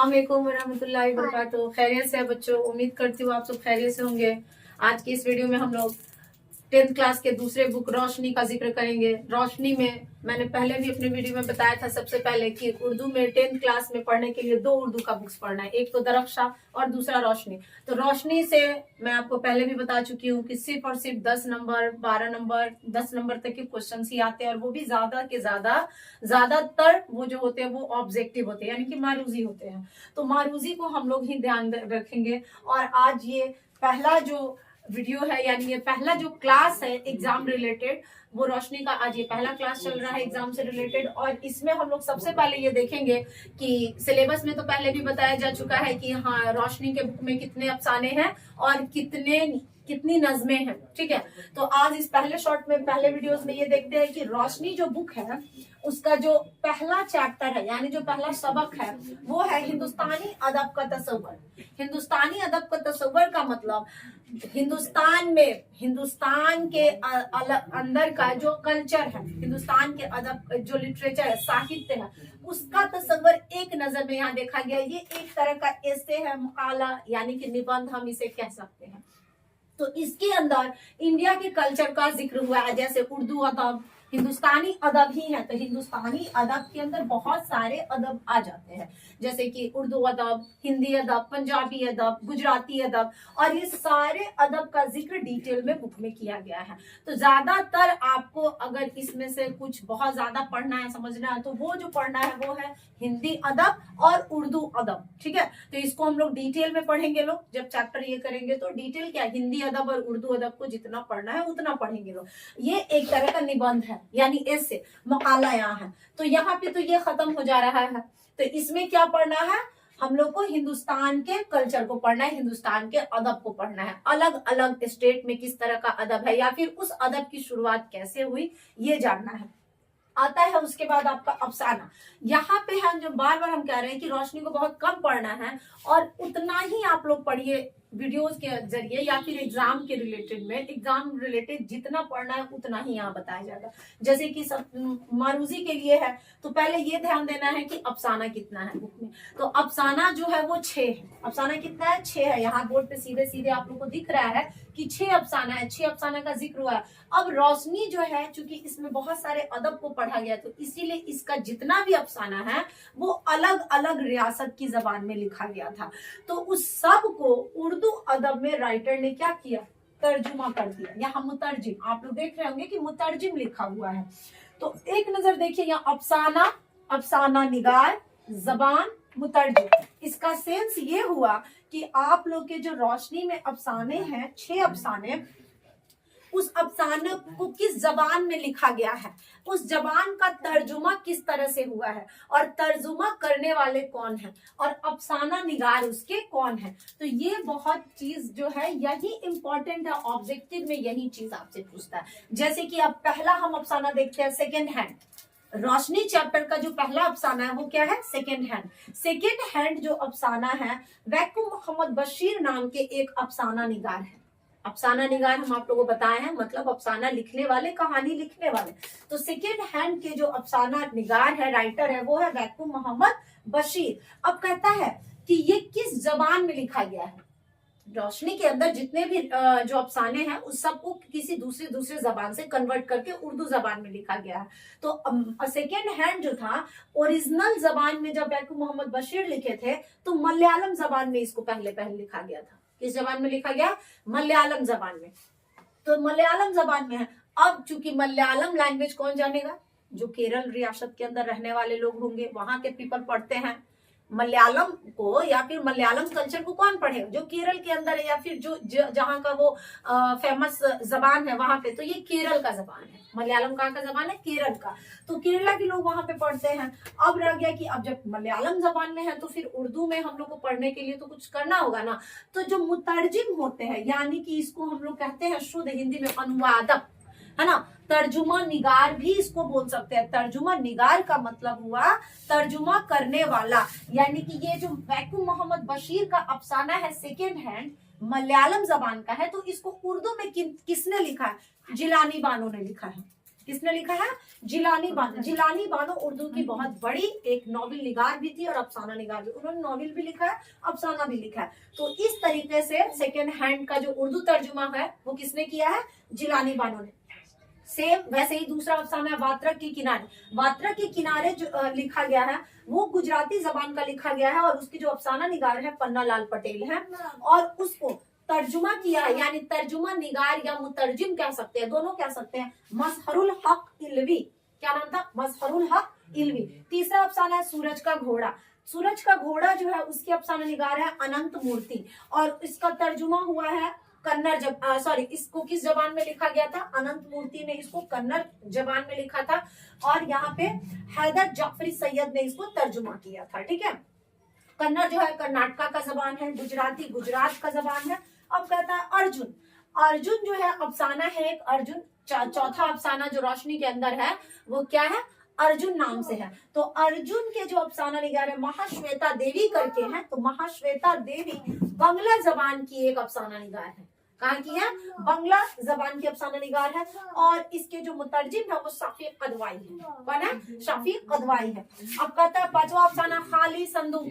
अस्सलामुअलैकुम वरहमतुल्लाहि वबरकातुहू। खैरियत से है बच्चों, उम्मीद करती हूँ आप सब खैरियत से होंगे। आज की इस वीडियो में हम लोग 10th क्लास के दूसरे बुक रोशनी का जिक्र करेंगे। रोशनी में मैंने पहले भी अपने वीडियो में बताया था सबसे पहले कि उर्दू में 10th क्लास में पढ़ने के लिए 2 उर्दू का बुक्स पढ़ना है, एक तो दरख्शा और दूसरा रोशनी। तो रोशनी से मैं आपको पहले भी बता चुकी हूँ कि सिर्फ और सिर्फ 10 नंबर 12 नंबर 10 नंबर तक के क्वेश्चन ही आते हैं, और वो भी ज्यादा के ज्यादातर वो जो होते हैं वो ऑब्जेक्टिव होते हैं, यानी कि मारूजी होते हैं। तो मारूजी को हम लोग ही ध्यान रखेंगे। और आज ये पहला जो वीडियो है, यानी ये पहला जो क्लास है एग्जाम रिलेटेड, वो रोशनी का आज ये पहला क्लास चल रहा है एग्जाम से रिलेटेड। और इसमें हम लोग सबसे पहले ये देखेंगे कि सिलेबस में तो पहले भी बताया जा चुका है कि हाँ रोशनी के बुक में कितने अफसाने हैं और कितनी नज़में हैं, ठीक है। तो आज इस पहले शॉर्ट में पहले वीडियोस में ये देखते हैं कि रोशनी जो बुक है उसका जो पहला चैप्टर है, यानी जो पहला सबक है, वो है हिंदुस्तानी अदब का तसव्वुर। हिंदुस्तानी अदब का तसव्वुर का मतलब हिंदुस्तान के अंदर का जो कल्चर है, हिंदुस्तान के अदब जो लिटरेचर है, साहित्य है, उसका तसव्वुर एक नजर में यहाँ देखा गया। ये एक तरह का एसे है, मुकाला यानी कि निबंध हम इसे कह सकते हैं। तो इसके अंदर इंडिया के कल्चर का जिक्र हुआ है, जैसे उर्दू अदब, हिंदुस्तानी अदब ही है तो हिंदुस्तानी अदब के अंदर बहुत सारे अदब आ जाते हैं, जैसे कि उर्दू अदब, हिंदी अदब, पंजाबी अदब, गुजराती अदब, और ये सारे अदब का जिक्र डिटेल में बुक में किया गया है। तो ज्यादातर आपको अगर इसमें से कुछ बहुत ज्यादा पढ़ना है, समझना है, तो वो जो पढ़ना है वो है हिंदी अदब और उर्दू अदब, ठीक है। तो इसको हम लोग डिटेल में पढ़ेंगे, लोग जब चैप्टर ये करेंगे तो डिटेल क्या, हिंदी अदब और उर्दू अदब को जितना पढ़ना है उतना पढ़ेंगे लोग। ये एक तरह का निबंध है, यानी ऐसे मकाला यहाँ है। तो यहाँ पे तो ये खत्म हो जा रहा है, तो इसमें क्या पढ़ना है, हम लोग को हिंदुस्तान के कल्चर को पढ़ना है, हिंदुस्तान के अदब को पढ़ना है, अलग अलग स्टेट में किस तरह का अदब है या फिर उस अदब की शुरुआत कैसे हुई ये जानना है। आता है उसके बाद आपका अफसाना। यहाँ पे हम जो बार बार हम कह रहे हैं कि रोशनी को बहुत कम पढ़ना है और उतना ही आप लोग पढ़िए वीडियोस के जरिए या फिर एग्जाम के रिलेटेड में, एग्जाम रिलेटेड जितना पढ़ना है उतना ही यहाँ बताया जाएगा। जैसे कि सब मारूजी के लिए है तो पहले ये ध्यान देना है कि अफसाना कितना है बुक में। तो अफसाना जो है वो 6 है। अफसाना कितना है, 6 है। यहाँ बोर्ड पे सीधे सीधे आप लोग को दिख रहा है कि 6 अफसाना है, 6 अफसाना का जिक्र हुआ है। अब रोशनी जो है, चूंकि इसमें बहुत सारे अदब को पढ़ा गया तो इसीलिए इसका जितना भी अफसाना है वो अलग अलग रियासत की जबान में लिखा गया था। तो उस सब को उर्दू अदब में राइटर ने क्या किया, तर्जुमा कर दिया। यहाँ मुतरजिम आप लोग देख रहे होंगे कि मुतरजिम लिखा हुआ है। तो एक नजर देखिए यहाँ अफसाना, अफसाना निगार, जबान, मुतरजिम। इसका सेंस ये हुआ कि आप लोग के जो रोशनी में अफसाने हैं, 6 अफसाने, उस अफसाने को किस जबान में लिखा गया है, उस जबान का तर्जुमा किस तरह से हुआ है, और तर्जुमा करने वाले कौन है, और अफसाना निगार उसके कौन है। तो ये बहुत चीज जो है यही इंपॉर्टेंट है, ऑब्जेक्टिव में यही चीज आपसे पूछता है। जैसे कि अब पहला हम अफसाना देखते हैं, सेकेंड हैंड। रोशनी चैप्टर का जो पहला अफसाना है वो क्या है, सेकेंड हैंड। सेकेंड हैंड जो अफसाना है वैकुम मोहम्मद बशीर नाम के एक अफसाना निगार है। अफसाना निगार हम आप लोगों को बताए हैं, मतलब अफसाना लिखने वाले, कहानी लिखने वाले। तो सेकेंड हैंड के जो अफसाना निगार है, राइटर है, वो है वैकुम मोहम्मद बशीर। अब कहता है कि ये किस जबान में लिखा गया है। रोशनी के अंदर जितने भी जो अफसाने हैं उस सबको किसी दूसरे जबान से कन्वर्ट करके उर्दू जबान में लिखा गया है। तो सेकेंड हैंड जो था, ओरिजिनल जबान में जब वैकुम मोहम्मद बशीर लिखे थे तो मलयालम जबान में इसको पहले लिखा गया था। किस जबान में लिखा गया, मलयालम जबान में। तो मलयालम जबान में है। अब चूंकि मलयालम लैंग्वेज कौन जानेगा, जो केरल रियासत के अंदर रहने वाले लोग होंगे, वहां के पीपल पढ़ते हैं मलयालम को, या फिर मलयालम कल्चर को कौन पढ़ेगा, जो केरल के अंदर है या फिर जो जहाँ का वो फेमस जबान है वहां पे। तो ये केरल का जबान है। मलयालम कहाँ का जबान है, केरल का। तो केरला के लोग वहां पे पढ़ते हैं। अब रह गया कि अब जब मलयालम जबान में है तो फिर उर्दू में हम लोग को पढ़ने के लिए तो कुछ करना होगा ना। तो जो मुतरजिम होते हैं, यानी कि इसको हम लोग कहते हैं शुद्ध हिंदी में अनुवादक, है ना, तर्जुमा निगार भी इसको बोल सकते हैं। तर्जुमा निगार का मतलब हुआ तर्जुमा करने वाला, यानी कि ये जो वैकुम मोहम्मद बशीर का अफसाना है सेकेंड हैंड, मलयालम जबान का है, तो इसको उर्दू में किसने लिखा है, जिलानी बानो ने लिखा है। किसने लिखा है? जिलानी बानो। जिलानी बानो उर्दू की बहुत बड़ी एक नॉवेल निगार भी थी और अफसाना निगार भी। उन्होंने नॉवेल भी लिखा है, अफसाना भी लिखा है। तो इस तरीके से सेकेंड हैंड का जो उर्दू तर्जुमा है वो किसने किया है? जिलानी बानो ने। सेम वैसे ही दूसरा अफसाना है वात्रक के किनारे। वात्रक के किनारे जो लिखा गया है वो गुजराती जबान का लिखा गया है और उसकी जो अफसाना निगार है पन्ना लाल पटेल है और उसको तर्जुमा किया है, यानी तर्जुमा निगार या मुतरजिम कह सकते हैं, दोनों कह सकते हैं, मजहरुल हक इल्वी। क्या नाम था? मजहरुल हक इल्वी। तीसरा अफसाना है सूरज का घोड़ा। सूरज का घोड़ा जो है उसकी अफसाना निगार है अनंत मूर्ति और इसका तर्जुमा हुआ है कन्नड़ सॉरी इसको किस जबान में लिखा गया था? अनंत मूर्ति ने इसको कन्नड़ जबान में लिखा था और यहाँ पे हैदर जाफरी सैयद ने इसको तर्जुमा किया था। ठीक है, कन्नड़ जो है कर्नाटका का जबान है, गुजराती गुजरात का जबान है। अब कहता है अर्जुन। अर्जुन जो है अफसाना है एक अर्जुन। चौथा अफसाना जो रोशनी के अंदर है वो क्या है? अर्जुन नाम से है। तो अर्जुन के जो अफसाना निगार है महाश्वेता देवी करके है। तो महाश्वेता देवी बांग्ला जबान की एक अफसाना निगार है। कहाँ की है? बांग्ला जबान की अफसाना निगार है और इसके जो मुतरजिम है वो शाफी कदवाई है। कौन है? शाफी कदवाई है। अब कहता है पांचवा अफसाना खाली संदूक।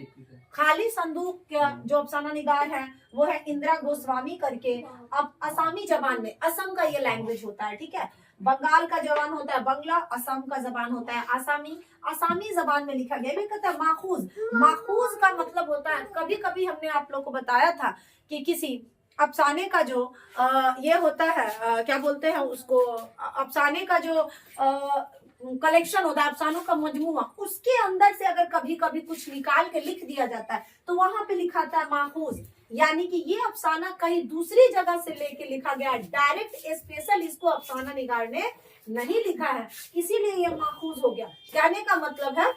खाली संदूक का जो अफसाना निगार है वो है इंदिरा गोस्वामी करके। अब असामी जबान में, असम का ये लैंग्वेज होता है, ठीक है, बंगाल का जबान होता है बंगला, असम का जबान होता है आसामी। आसामी जबान में लिखा गया। भी कहता है माखूज। माखूज का मतलब होता है, कभी कभी हमने आप लोग को बताया था कि किसी अफसाने का जो ये होता है क्या बोलते हैं उसको, अफसाने का जो कलेक्शन होता है, अफसानों का मजमुआ, उसके अंदर से अगर कभी कभी कुछ निकाल के लिख दिया जाता है तो वहां पे लिखाता है माखूज, यानी कि ये अफसाना कहीं दूसरी जगह से लेके लिखा गया, डायरेक्ट स्पेशल इसको अफसाना निगार ने नहीं लिखा है, इसीलिए ये माखूज हो गया। कहने का मतलब है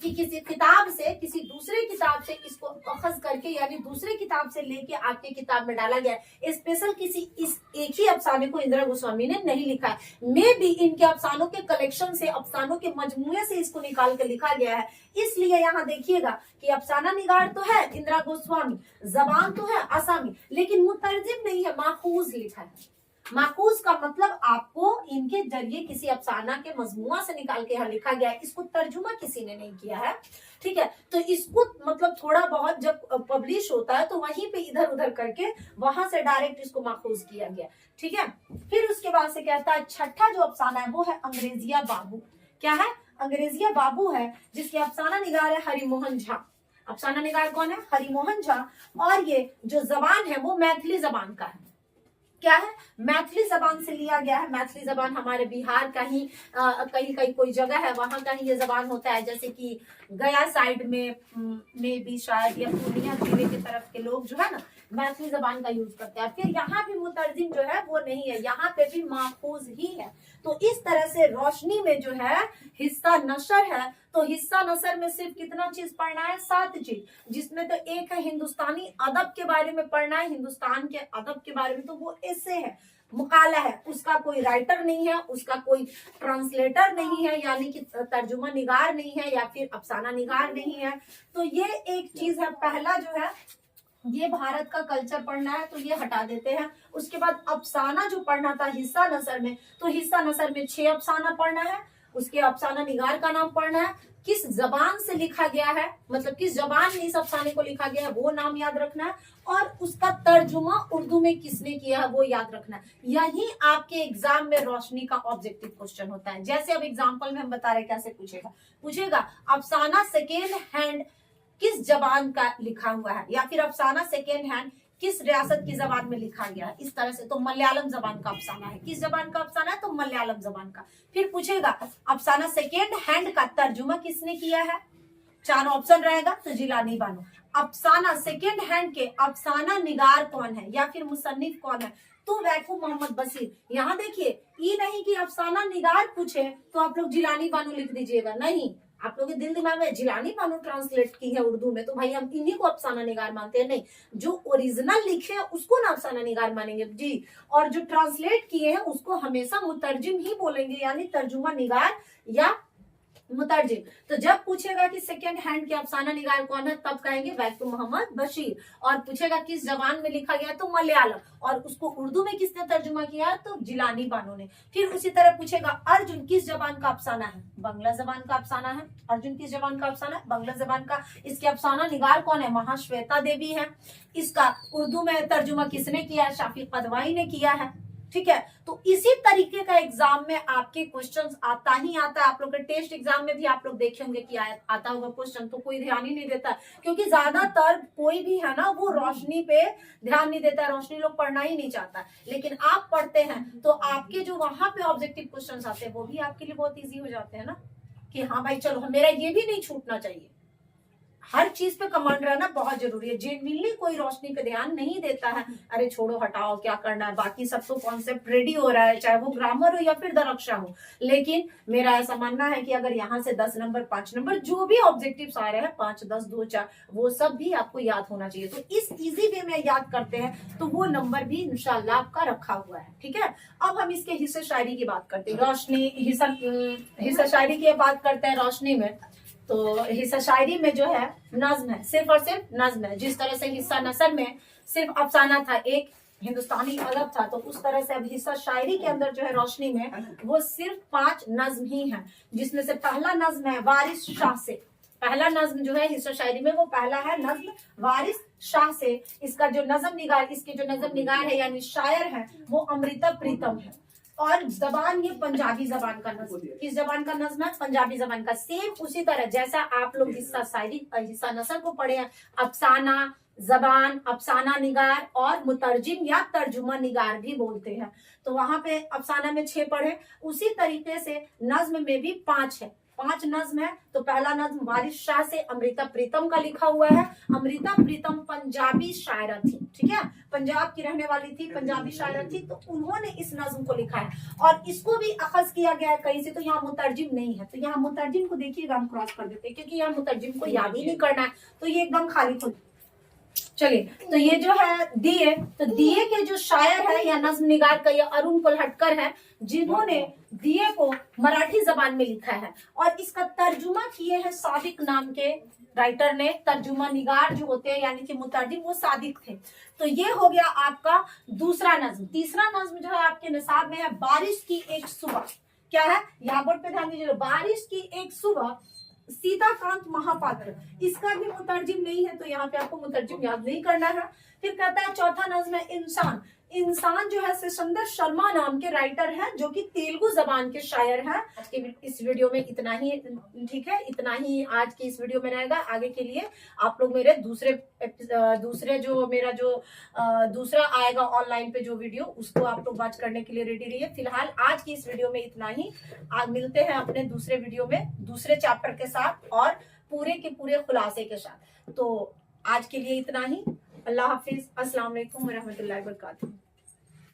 कि किसी किताब से, किसी दूसरे किताब से इसको अखज करके यानी दूसरे किताब से लेके आपके किताब में डाला गया है। स्पेशल किसी इस एक ही अफसाने को इंदिरा गोस्वामी ने नहीं लिखा है। मे भी इनके अफसानों के कलेक्शन से, अफसानों के मजमुए से इसको निकाल के लिखा गया है। इसलिए यहाँ देखिएगा कि अफसाना निगार तो है इंदिरा गोस्वामी, जबान तो है आसामी, लेकिन मुतरजिम नहीं है, माखूज लिखा है। माखूज का मतलब आपको इनके जरिए किसी अफसाना के मजमुआ से निकाल के यहाँ लिखा गया है, इसको तर्जुमा किसी ने नहीं किया है। ठीक है, तो इसको मतलब थोड़ा बहुत जब पब्लिश होता है तो वहीं पे इधर उधर करके वहां से डायरेक्ट इसको माखूज किया गया। ठीक है, फिर उसके बाद से कहता है छठा जो अफसाना है वो है अंग्रेजिया बाबू। क्या है? अंग्रेजिया बाबू है, जिसके अफसाना निगार है हरिमोहन झा। अफसाना निगार कौन है? हरिमोहन झा। और ये जो जबान है वो मैथिली जबान का है। क्या है? मैथिली जबान से लिया गया है। मैथिली जबान हमारे बिहार का ही कहीं कहीं कोई जगह है वहां का ही ये जबान होता है, जैसे कि गया साइड में भी शायद, या पूर्णिया जिले की तरफ के लोग जो है ना मैथिली जबान का यूज करते हैं। फिर यहाँ भी मुतरजिम जो है वो नहीं है, यहाँ पे भी माखूज ही है। तो इस तरह से रोशनी में जो है हिस्सा नशर है, तो हिस्सा नशर में सिर्फ कितना चीज पढ़ना है? 7 चीज, जिसमें तो एक है हिंदुस्तानी अदब के बारे में पढ़ना है, हिंदुस्तान के अदब के बारे में, तो वो ऐसे है, मुकाला है, उसका कोई राइटर नहीं है, उसका कोई ट्रांसलेटर नहीं है, यानी कि तर्जुमा निगार नहीं है या फिर अफसाना निगार नहीं है। तो ये एक चीज है। पहला जो है ये भारत का कल्चर पढ़ना है तो ये हटा देते हैं। उसके बाद अफसाना जो पढ़ना था हिस्सा नसर में, तो हिस्सा नसर में 6 अफसाना पढ़ना है। उसके अफसाना निगार का नाम पढ़ना है, किस जबान से लिखा गया है, मतलब किस जबान में इस अफसाने को लिखा गया है वो नाम याद रखना है, और उसका तर्जुमा उर्दू में किसने किया है वो याद रखना है। यही आपके एग्जाम में रोशनी का ऑब्जेक्टिव क्वेश्चन होता है। जैसे अब एग्जाम्पल में हम बता रहे कैसे पूछेगा अफसाना सेकेंड हैंड किस जबान का लिखा हुआ है, या फिर अफसाना सेकेंड हैंड किस रियासत की जबान में लिखा गया है, इस तरह से। तो मलयालम जबान का अफसाना है। किस जबान का अफसाना है? तो मलयालम जबान का। फिर पूछेगा अफसाना सेकेंड हैंड का तर्जुमा किसने किया है? 4 ऑप्शन रहेगा, तो जिलानी बानो। अफसाना सेकेंड हैंड के अफसाना निगार कौन है या फिर मुसन्निफ कौन है? तो वैकू मोहम्मद बशीर। यहाँ देखिए, ये नहीं कि अफसाना निगार पूछे तो आप लोग जिलानी बानो लिख दीजिएगा, नहीं, आप लोग के दिल दिमाग में जिलानी बानो ट्रांसलेट की है उर्दू में तो भाई हम इन्हीं को अफसाना निगार मानते हैं, नहीं, जो ओरिजिनल लिखे हैं उसको ना अफसाना निगार मानेंगे जी, और जो ट्रांसलेट किए हैं उसको हमेशा मुतरजिम ही बोलेंगे, यानी तर्जुमा निगार या मुतरजिम। तो जब पूछेगा कि सेकेंड हैंड के अफसाना निगार कौन है, तब कहेंगे वैक्यू मोहम्मद बशीर। और पूछेगा किस जबान में लिखा गया, तो मलयालम। और उसको उर्दू में किसने तर्जुमा किया, तो जिलानी बानो ने। फिर उसी तरह पूछेगा अर्जुन किस जबान का अफसाना है, बांग्ला जबान का अफसाना है। अर्जुन किस जबान का अफसाना है, बांग्ला जबान का। इसके अफसाना निगार कौन है, महाश्वेता देवी है। इसका उर्दू में तर्जुमा किसने किया है, शाफी कदवाई ने किया है। ठीक है, तो इसी तरीके का एग्जाम में आपके क्वेश्चंस आता ही आता है। आप लोग के टेस्ट एग्जाम में भी आप लोग देखे होंगे कि आता होगा क्वेश्चन, तो कोई ध्यान ही नहीं देता, क्योंकि ज्यादातर कोई भी है ना वो रोशनी पे ध्यान नहीं देता है, रोशनी लोग पढ़ना ही नहीं चाहता। लेकिन आप पढ़ते हैं तो आपके जो वहां पे ऑब्जेक्टिव क्वेश्चन आते हैं वो भी आपके लिए बहुत ईजी हो जाते हैं ना, कि हाँ भाई चलो मेरा ये भी नहीं छूटना चाहिए। हर चीज पे कमांड रहना बहुत जरूरी है। जेन्युइनली कोई रोशनी पे ध्यान नहीं देता है, अरे छोड़ो हटाओ क्या करना है, बाकी सब तो कॉन्सेप्ट रेडी हो रहा है, चाहे वो ग्रामर हो या फिर दरक्षा हो। लेकिन मेरा ऐसा मानना है कि अगर यहाँ से 10 नंबर 5 नंबर जो भी ऑब्जेक्टिव्स आ रहे हैं 5 10 2 4 वो सब भी आपको याद होना चाहिए। तो इस इजी वे में याद करते हैं तो वो नंबर भी इंशाल्लाह आपका रखा हुआ है। ठीक है, अब हम इसके हिस्से शायरी की बात करते हैं। रोशनी हिस्सा शायरी की बात करते हैं रोशनी में। तो हिस्सा शायरी में जो है नज्म है, सिर्फ और सिर्फ नज्म है। जिस तरह से हिस्सा नसर में सिर्फ अफसाना था, एक हिंदुस्तानी अदब था, तो उस तरह से अब हिस्सा शायरी के अंदर जो है रोशनी में वो सिर्फ 5 नज्म ही है। जिसमें से पहला नज्म है वारिस शाह से। पहला नज्म जो है हिस्सा शायरी में वो पहला है नज्म वारिस शाह से। इसका जो नज्म निगार, इसके जो नज्म निगार है यानी शायर है वो अमृता प्रीतम है। और जबान ये पंजाबी जबान का नज्म। किस जबान का नज्म है, पंजाबी जबान का। सेम उसी तरह जैसा आप लोग हिस्सा शायरी हिस्सा नसर को पढ़े हैं, अफसाना जबान, अफसाना निगार और मुतरजिम या तर्जुमा निगार भी बोलते हैं। तो वहां पे अफसाना में 6 पढ़े, उसी तरीके से नज्म में भी 5 है। 5 नज्म है। तो पहला नज्म वारिस शाह से अमृता प्रीतम का लिखा हुआ है। अमृता प्रीतम पंजाबी शायरा थी, ठीक है, पंजाब की रहने वाली थी, पंजाबी शायरा थी, तो उन्होंने इस नज्म को लिखा है। और इसको भी अखज किया गया है कहीं से, तो यहाँ मुतरजिम नहीं है। तो यहाँ मुतरजिम को देखिएगा, हम क्रॉस कर देते हैं क्योंकि यहाँ मुतरजिम को याद ही नहीं करना है, तो ये एकदम खाली खुद। चलिए, तो ये जो है दिए, तो दिए के जो शायर है या नज्म निगार का ये अरुण कोल्हटकर है, जिन्होंने दिए को मराठी जबान में लिखा है। और इसका तर्जुमा किए हैं सादिक नाम के राइटर ने। तर्जुमा निगार जो होते हैं यानी कि मुतरजिम वो सादिक थे। तो ये हो गया आपका दूसरा नज्म। तीसरा नज्म जो है आपके निसाब में है बारिश की एक सुबह। क्या है, यहाँ बोर्ड पे ध्यान दीजिए, बारिश की एक सुबह सीताकांत महापात्र। इसका भी मुतरजिम नहीं है, तो यहाँ पे आपको मुतरजिम याद नहीं करना है। फिर कहता है चौथा नज्म है इंसान। इंसान जो है सिकंदर शर्मा नाम के राइटर हैं, जो कि तेलुगु जबान के शायर हैं। आज के इस वीडियो में इतना ही, ठीक है, इतना ही आज की इस वीडियो में रहेगा। आगे के लिए आप लोग मेरे दूसरे जो मेरा जो दूसरा आएगा ऑनलाइन पे जो वीडियो, उसको आप लोग वॉच करने के लिए रेडी रहिए। फिलहाल आज की इस वीडियो में इतना ही। आज मिलते हैं अपने दूसरे वीडियो में दूसरे चैप्टर के साथ और पूरे के पूरे खुलासे के साथ। तो आज के लिए इतना ही। अल्लाह हाफिज, अस्सलाम वालेकुम व रहमतुल्लाहि व बरकातुहू।